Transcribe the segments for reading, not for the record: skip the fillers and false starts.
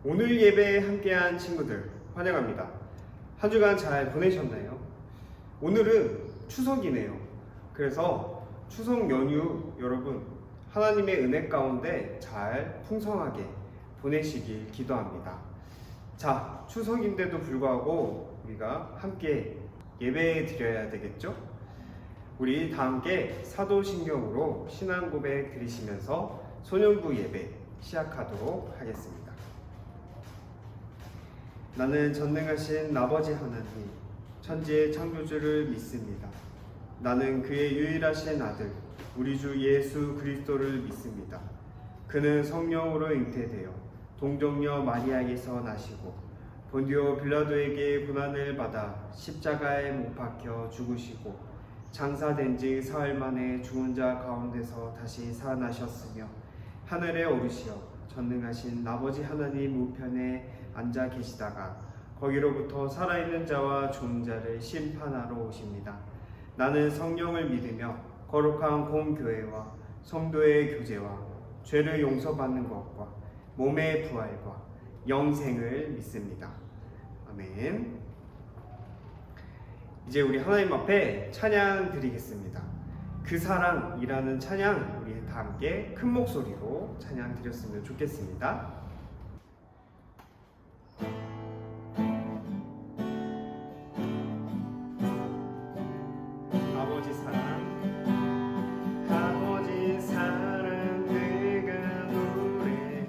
오늘 예배에 함께한 친구들 환영합니다. 한 주간 잘 보내셨나요? 오늘은 추석이네요. 그래서 추석 연휴 여러분 하나님의 은혜 가운데 잘 풍성하게 보내시길 기도합니다. 자, 추석인데도 불구하고 우리가 함께 예배 드려야 되겠죠? 우리 다 함께 사도신경으로 신앙 고백 드리시면서 소년부 예배 시작하도록 하겠습니다. 나는 전능하신 아버지 하나님, 천지의 창조주를 믿습니다. 나는 그의 유일하신 아들, 우리 주 예수 그리스도를 믿습니다. 그는 성령으로 잉태되어 동정녀 마리아에게서 나시고 본디오 빌라도에게 고난을 받아 십자가에 못 박혀 죽으시고 장사된 지 사흘 만에 죽은 자 가운데서 다시 살아나셨으며 하늘에 오르시어 전능하신 아버지 하나님 우편에 앉아 계시다가 거기로부터 살아있는 자와 죽은 자를 심판하러 오십니다. 나는 성령을 믿으며 거룩한 공교회와 성도의 교제와 죄를 용서받는 것과 몸의 부활과 영생을 믿습니다. 아멘. 이제 우리 하나님 앞에 찬양 드리겠습니다. 그 사랑이라는 찬양 우리 다 함께 큰 목소리로 찬양 드렸으면 좋겠습니다. 아버지 사랑, 아버지 사랑 내가 노래해.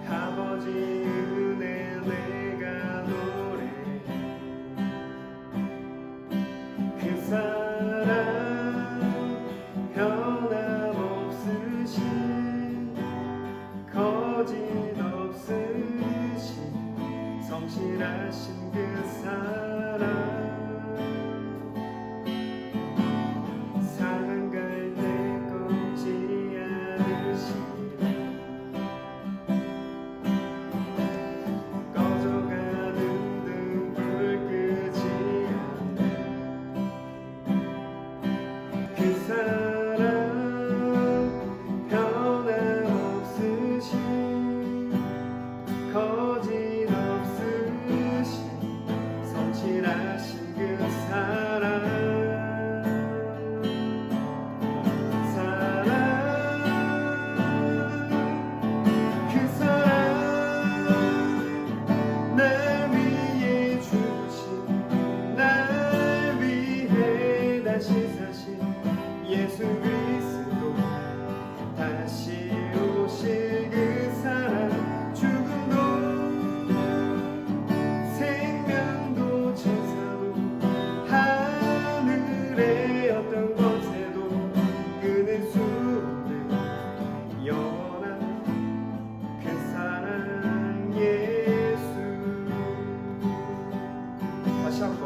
아버지 은혜 내가 노래해. 그 사랑 변함없으신 거짓없으신 성실하신 그 사랑 사랑 갈 때 꺾지 않으시라 꺼져가는 등불 끄지 않네 그 사랑 변함없으신 거짓없으신 성실하신 그 사랑 그 사랑 날 위해 주신 날 위해 다시 사신 예수 그리스도 다시 오실 그 사랑 죽음도 생명도 천사도 하늘의 어떤 권세도 끊을 수 없는 영원한 그 사랑 예수. 다시 한번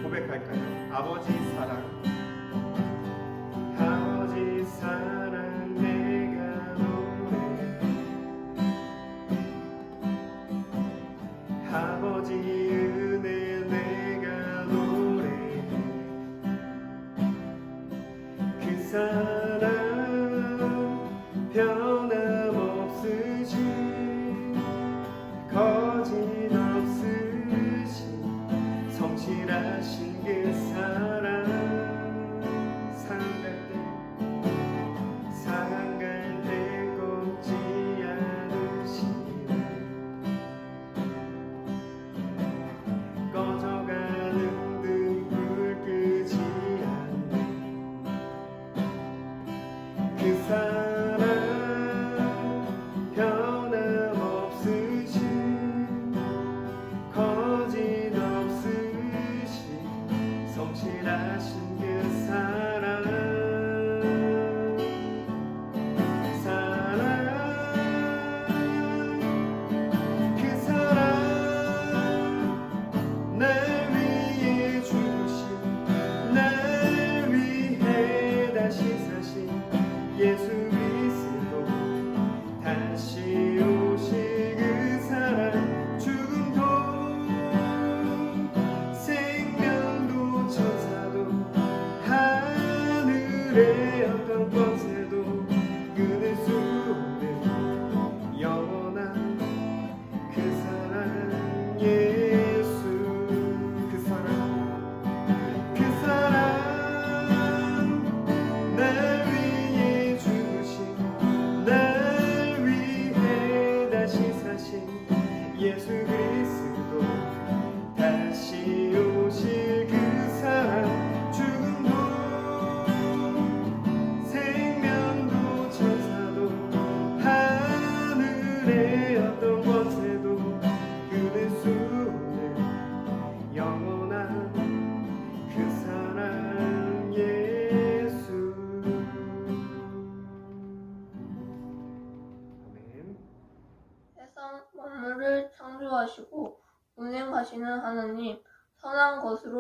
고백할까요? 아버지 사랑, 아버지 사랑 내가 노래해. 아버지 은혜 내가 노래해. 그 사랑 변함없으신 거짓없으신 성실하신 그 사랑 사랑 갈 때 꺾지 않으시라 꺼져가는 등불 끄지 않네 그 사랑 변함없으신 거짓없으신 성실하신 그 사랑 그 사랑 날 위해 주신 날 위해 다시 사신 예수 그리스도 다시 오실 그 사랑 죽음도 생명도 천사도 하늘의 어떤 권세도 끊을 수 없는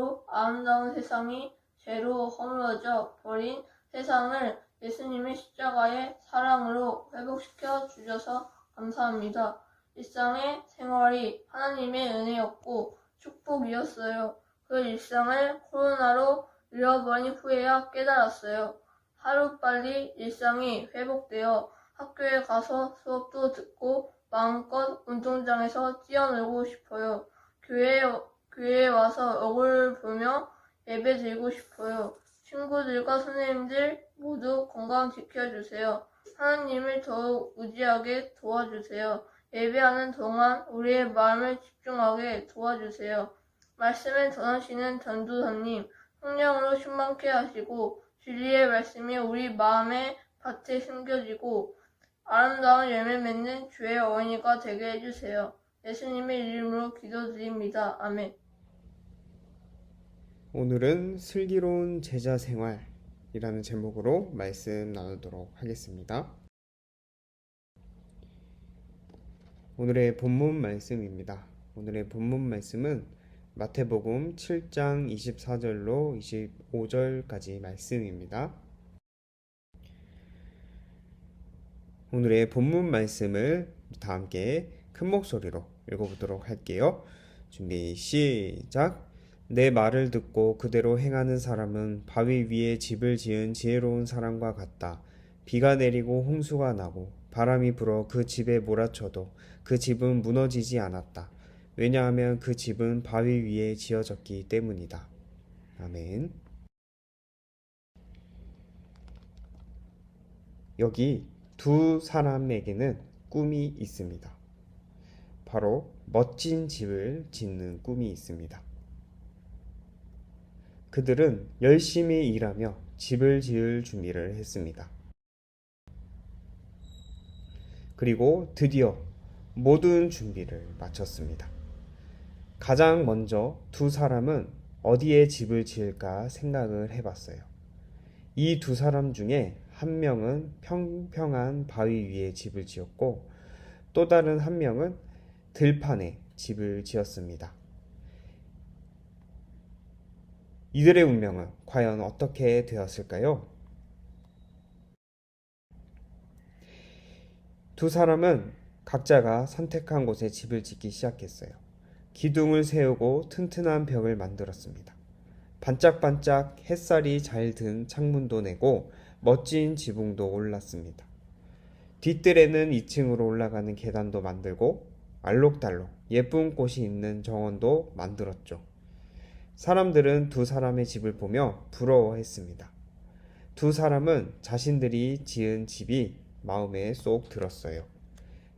영광으로 아름다운 세상이 죄로 허물어져 버린 세상을 예수님의 십자가의 사랑으로 회복시켜 주셔서 감사합니다. 일상의 생활이 하나님의 은혜였고 축복이었어요. 그 일상을 코로나로 잃어버린 후에야 깨달았어요. 하루빨리 일상이 회복되어 학교에 가서 수업도 듣고 마음껏 운동장에서 뛰어놀고 싶어요. 교회에 와서 얼굴 보며 예배 드리고 싶어요. 친구들과 선생님들 모두 건강 지켜주세요. 하나님을 더욱 의지하게 도와주세요. 예배하는 동안 우리의 마음을 집중하게 도와주세요. 말씀을 전하시는 전도사님, 성령으로 충만케 하시고 진리의 말씀이 우리 마음의 밭에 심겨지고 아름다운 열매 맺는 주의 어린이가 되게 해주세요. 예수님의 이름으로 기도드립니다. 아멘. 오늘은 슬기로운 제자 생활이라는 제목으로 말씀 나누도록 하겠습니다. 오늘의 본문 말씀입니다. 오늘의 본문 말씀은 마태복음 7장 24절로 25절까지 말씀입니다. 오늘의 본문 말씀을 다 함께 큰 목소리로 읽어보도록 할게요. 준비 시작. 내 말을 듣고 그대로 행하는 사람은 바위 위에 집을 지은 지혜로운 사람과 같다. 비가 내리고 홍수가 나고 바람이 불어 그 집에 몰아쳐도 그 집은 무너지지 않았다. 왜냐하면 그 집은 바위 위에 지어졌기 때문이다. 아멘. 여기 두 사람에게는 꿈이 있습니다. 바로 멋진 집을 짓는 꿈이 있습니다. 그들은 열심히 일하며 집을 지을 준비를 했습니다. 그리고 드디어 모든 준비를 마쳤습니다. 가장 먼저 두 사람은 어디에 집을 지을까 생각을 해봤어요. 이 두 사람 중에 한 명은 평평한 바위 위에 집을 지었고 또 다른 한 명은 들판에 집을 지었습니다. 이들의 운명은 과연 어떻게 되었을까요? 두 사람은 각자가 선택한 곳에 집을 짓기 시작했어요. 기둥을 세우고 튼튼한 벽을 만들었습니다. 반짝반짝 햇살이 잘 든 창문도 내고 멋진 지붕도 올랐습니다. 뒷뜰에는 2층으로 올라가는 계단도 만들고 알록달록 예쁜 꽃이 있는 정원도 만들었죠. 사람들은 두 사람의 집을 보며 부러워했습니다. 두 사람은 자신들이 지은 집이 마음에 쏙 들었어요.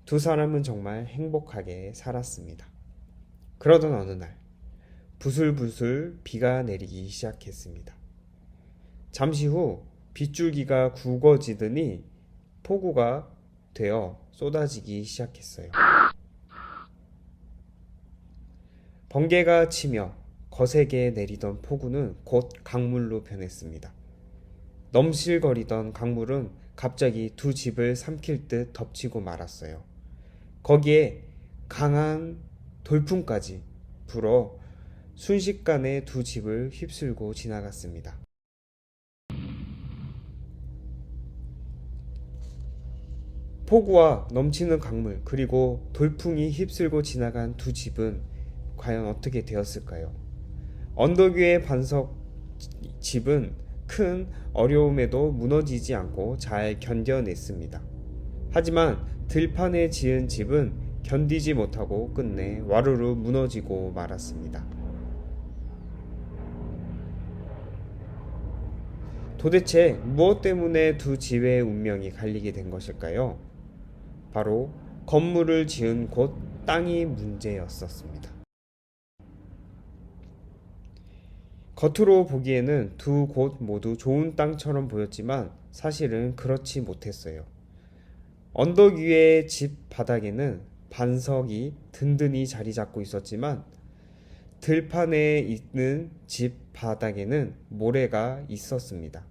두 사람은 정말 행복하게 살았습니다. 그러던 어느 날 부슬부슬 비가 내리기 시작했습니다. 잠시 후 빗줄기가 굵어지더니 폭우가 되어 쏟아지기 시작했어요. 번개가 치며 거세게 내리던 폭우는 곧 강물로 변했습니다. 넘실거리던 강물은 갑자기 두 집을 삼킬 듯 덮치고 말았어요. 거기에 강한 돌풍까지 불어 순식간에 두 집을 휩쓸고 지나갔습니다. 폭우와 넘치는 강물 그리고 돌풍이 휩쓸고 지나간 두 집은 과연 어떻게 되었을까요? 언덕 위의 반석 집은 큰 어려움에도 무너지지 않고 잘 견뎌냈습니다. 하지만 들판에 지은 집은 견디지 못하고 끝내 와르르 무너지고 말았습니다. 도대체 무엇 때문에 두 집의 운명이 갈리게 된 것일까요? 바로 건물을 지은 곳 땅이 문제였었습니다. 겉으로 보기에는 두 곳 모두 좋은 땅처럼 보였지만 사실은 그렇지 못했어요. 언덕 위의 집 바닥에는 반석이 든든히 자리 잡고 있었지만 들판에 있는 집 바닥에는 모래가 있었습니다.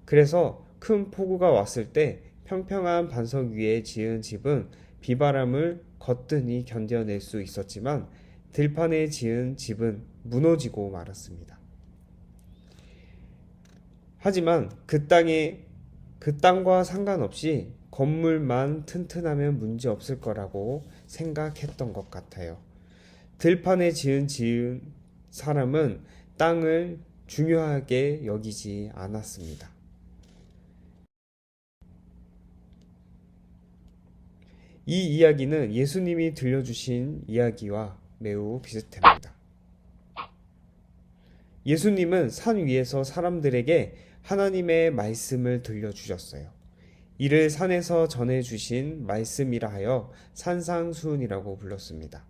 그래서 큰 폭우가 왔을 때 평평한 반석 위에 지은 집은 비바람을 거뜬히 견뎌낼 수 있었지만 들판에 지은 집은 무너지고 말았습니다. 하지만 그 땅과 상관없이 건물만 튼튼하면 문제 없을 거라고 생각했던 것 같아요. 들판에 지은 사람은 땅을 중요하게 여기지 않았습니다. 이 이야기는 예수님이 들려주신 이야기와 매우 비슷합니다. 예수님은 산 위에서 사람들에게 하나님의 말씀을 들려주셨어요. 이를 산에서 전해주신 말씀이라 하여 산상수훈이라고 불렀습니다.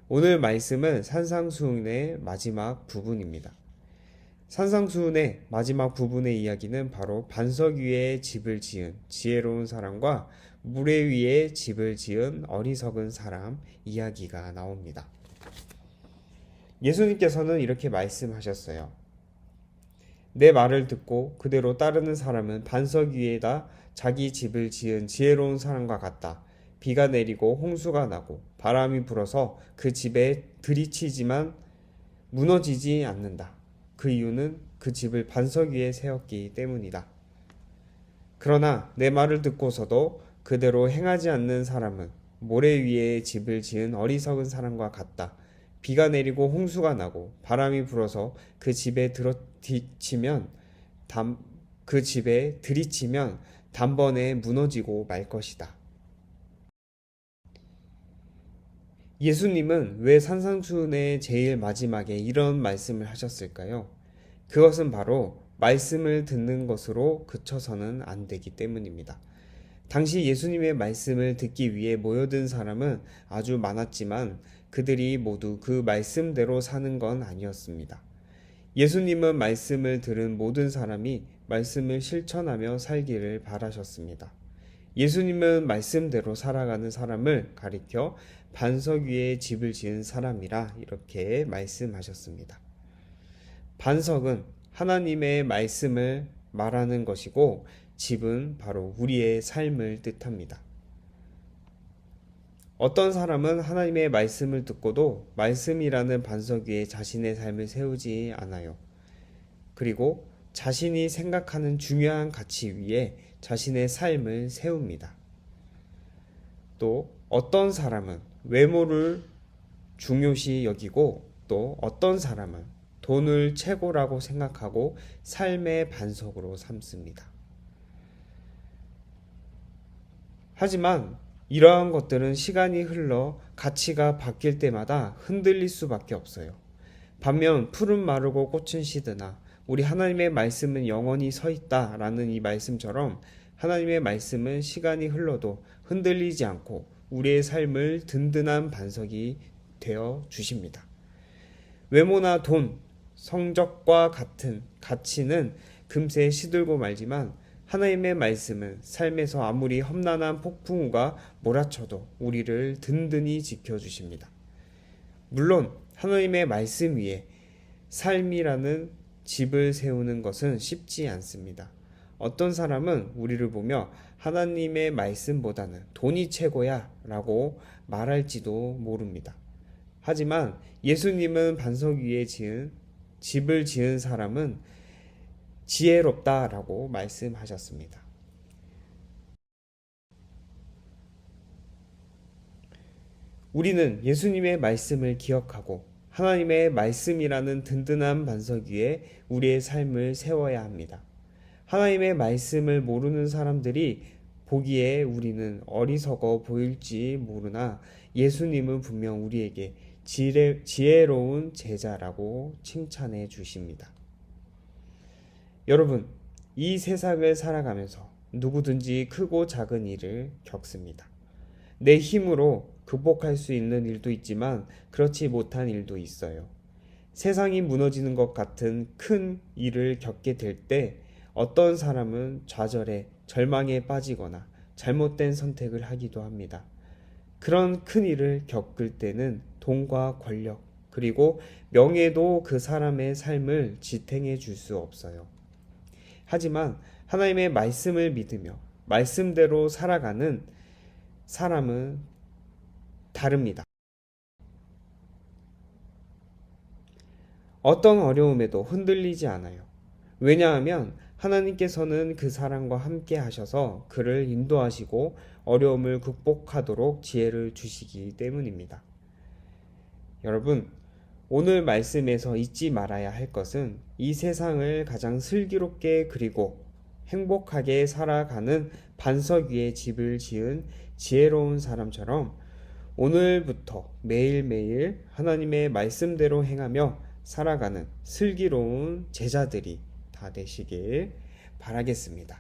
오늘 말씀은 산상수훈의 마지막 부분입니다. 산상수훈의 마지막 부분의 이야기는 바로 반석 위에 집을 지은 지혜로운 사람과 모래 위에 집을 지은 어리석은 사람 이야기가 나옵니다. 예수님께서는 이렇게 말씀하셨어요. 내 말을 듣고 그대로 따르는 사람은 반석 위에다 자기 집을 지은 지혜로운 사람과 같다. 비가 내리고 홍수가 나고 바람이 불어서 그 집에 들이치지만 무너지지 않는다. 그 이유는 그 집을 반석 위에 세웠기 때문이다. 그러나 내 말을 듣고서도 그대로 행하지 않는 사람은 모래 위에 집을 지은 어리석은 사람과 같다. 비가 내리고 홍수가 나고 바람이 불어서 그 집에 들이치면 단번에 무너지고 말 것이다. 예수님은 왜 산상수훈의 제일 마지막에 이런 말씀을 하셨을까요? 그것은 바로 말씀을 듣는 것으로 그쳐서는 안 되기 때문입니다. 당시 예수님의 말씀을 듣기 위해 모여든 사람은 아주 많았지만 그들이 모두 그 말씀대로 사는 건 아니었습니다. 예수님은 말씀을 들은 모든 사람이 말씀을 실천하며 살기를 바라셨습니다. 예수님은 말씀대로 살아가는 사람을 가리켜 반석 위에 집을 지은 사람이라 이렇게 말씀하셨습니다. 반석은 하나님의 말씀을 말하는 것이고 집은 바로 우리의 삶을 뜻합니다. 어떤 사람은 하나님의 말씀을 듣고도 말씀이라는 반석 위에 자신의 삶을 세우지 않아요. 그리고 자신이 생각하는 중요한 가치 위에 자신의 삶을 세웁니다. 또 어떤 사람은 외모를 중요시 여기고 또 어떤 사람은 돈을 최고라고 생각하고 삶의 반석으로 삼습니다. 하지만 이러한 것들은 시간이 흘러 가치가 바뀔 때마다 흔들릴 수밖에 없어요. 반면 푸른 마르고 꽃은 시드나 우리 하나님의 말씀은 영원히 서 있다라는 이 말씀처럼 하나님의 말씀은 시간이 흘러도 흔들리지 않고 우리의 삶을 든든한 반석이 되어 주십니다. 외모나 돈, 성적과 같은 가치는 금세 시들고 말지만 하나님의 말씀은 삶에서 아무리 험난한 폭풍우가 몰아쳐도 우리를 든든히 지켜주십니다. 물론 하나님의 말씀 위에 삶이라는 집을 세우는 것은 쉽지 않습니다. 어떤 사람은 우리를 보며 하나님의 말씀보다는 돈이 최고야 라고 말할지도 모릅니다. 하지만 예수님은 반석 위에 집을 지은 사람은 지혜롭다라고 말씀하셨습니다. 우리는 예수님의 말씀을 기억하고 하나님의 말씀이라는 든든한 반석 위에 우리의 삶을 세워야 합니다. 하나님의 말씀을 모르는 사람들이 보기에 우리는 어리석어 보일지 모르나 예수님은 분명 우리에게 지혜로운 제자라고 칭찬해 주십니다. 여러분, 이 세상을 살아가면서 누구든지 크고 작은 일을 겪습니다. 내 힘으로 극복할 수 있는 일도 있지만 그렇지 못한 일도 있어요. 세상이 무너지는 것 같은 큰 일을 겪게 될 때 어떤 사람은 좌절에 절망에 빠지거나 잘못된 선택을 하기도 합니다. 그런 큰 일을 겪을 때는 돈과 권력 그리고 명예도 그 사람의 삶을 지탱해 줄 수 없어요. 하지만 하나님의 말씀을 믿으며 말씀대로 살아가는 사람은 다릅니다. 어떤 어려움에도 흔들리지 않아요. 왜냐하면 하나님께서는 그 사람과 함께 하셔서 그를 인도하시고 어려움을 극복하도록 지혜를 주시기 때문입니다. 여러분, 오늘 말씀에서 잊지 말아야 할 것은 이 세상을 가장 슬기롭게 그리고 행복하게 살아가는 반석 위에 집을 지은 지혜로운 사람처럼 오늘부터 매일매일 하나님의 말씀대로 행하며 살아가는 슬기로운 제자들이 다 되시길 바라겠습니다.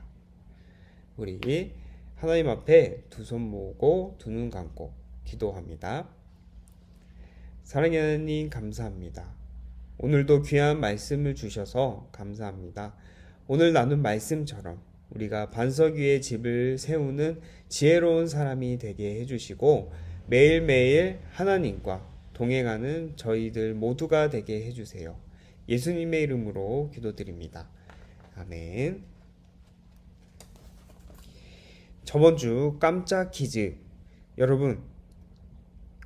우리 하나님 앞에 두 손 모으고 두 눈 감고 기도합니다. 사랑하는 하나님, 감사합니다. 오늘도 귀한 말씀을 주셔서 감사합니다. 오늘 나눈 말씀처럼 우리가 반석 위에 집을 세우는 지혜로운 사람이 되게 해주시고 매일매일 하나님과 동행하는 저희들 모두가 되게 해주세요. 예수님의 이름으로 기도드립니다. 아멘. 저번 주 깜짝 퀴즈. 여러분,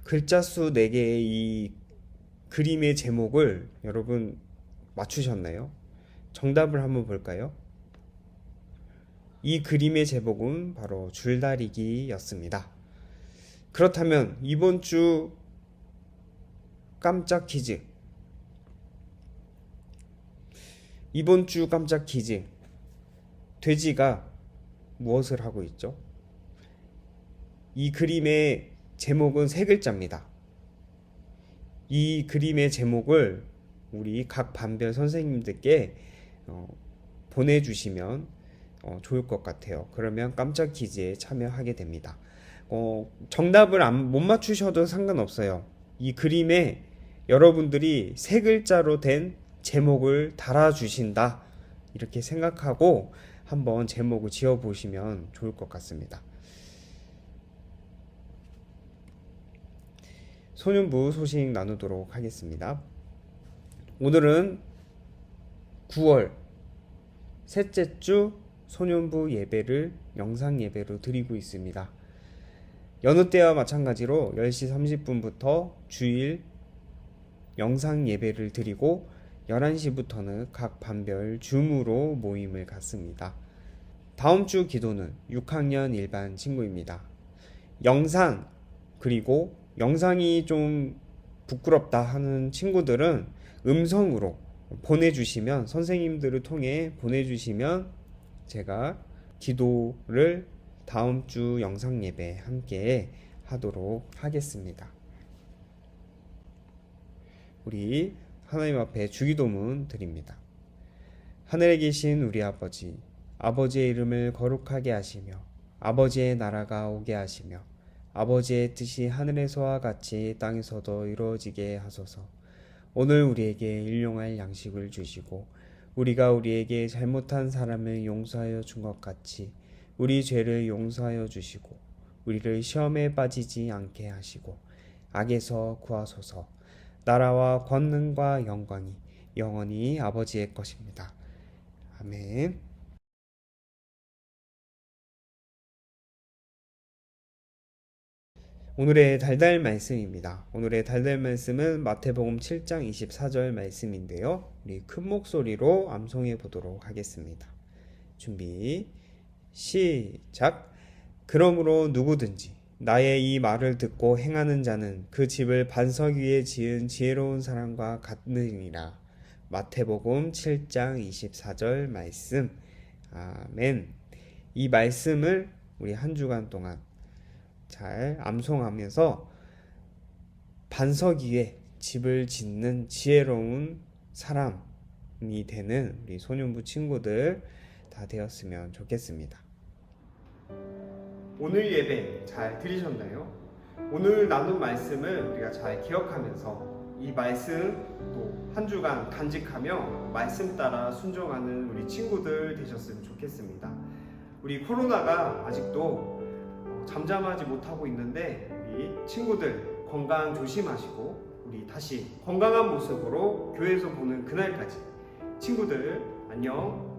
글자 수 4개의 이 그림의 제목을 여러분 맞추셨나요? 정답을 한번 볼까요? 이 그림의 제목은 바로 줄다리기였습니다. 그렇다면 이번 주 깜짝 퀴즈. 이번 주 깜짝 퀴즈. 돼지가 무엇을 하고 있죠? 이 그림의 제목은 3글자입니다. 이 그림의 제목을 우리 각 반별 선생님들께 보내주시면 좋을 것 같아요. 그러면 깜짝 퀴즈에 참여하게 됩니다. 정답을 못 맞추셔도 상관없어요. 이 그림에 여러분들이 3글자로 된 제목을 달아주신다, 이렇게 생각하고 한번 제목을 지어보시면 좋을 것 같습니다. 소년부 소식 나누도록 하겠습니다. 오늘은 9월 셋째 주 소년부 예배를 영상 예배로 드리고 있습니다. 여느 때와 마찬가지로 10시 30분부터 주일 영상 예배를 드리고 11시부터는 각 반별 줌으로 모임을 갖습니다. 다음 주 기도는 6학년 일반 친구입니다. 영상, 그리고 영상이 좀 부끄럽다 하는 친구들은 음성으로 보내주시면, 선생님들을 통해 보내주시면 제가 기도를 다음 주 영상 예배 함께 하도록 하겠습니다. 우리 하나님 앞에 주기도문 드립니다. 하늘에 계신 우리 아버지, 아버지의 이름을 거룩하게 하시며 아버지의 나라가 오게 하시며 아버지의 뜻이 하늘에서와 같이 땅에서도 이루어지게 하소서. 오늘 우리에게 일용할 양식을 주시고 우리가 우리에게 잘못한 사람을 용서하여 준 것 같이 우리 죄를 용서하여 주시고 우리를 시험에 빠지지 않게 하시고 악에서 구하소서. 나라와 권능과 영광이 영원히 아버지의 것입니다. 아멘. 오늘의 달달 말씀입니다. 오늘의 달달 말씀은 마태복음 7장 24절 말씀인데요. 우리 큰 목소리로 암송해 보도록 하겠습니다. 준비, 시작. 그러므로 누구든지 나의 이 말을 듣고 행하는 자는 그 집을 반석 위에 지은 지혜로운 사람과 같느니라. 마태복음 7장 24절 말씀. 아멘. 이 말씀을 우리 한 주간 동안 잘 암송하면서 반석 위에 집을 짓는 지혜로운 사람이 되는 우리 소년부 친구들 다 되었으면 좋겠습니다. 오늘 예배 잘 들으셨나요? 오늘 나눈 말씀을 우리가 잘 기억하면서 이 말씀 또 한 주간 간직하며 말씀 따라 순종하는 우리 친구들 되셨으면 좋겠습니다. 우리 코로나가 아직도 잠잠하지 못하고 있는데 우리 친구들 건강 조심하시고 우리 다시 건강한 모습으로 교회에서 보는 그날까지 친구들 안녕.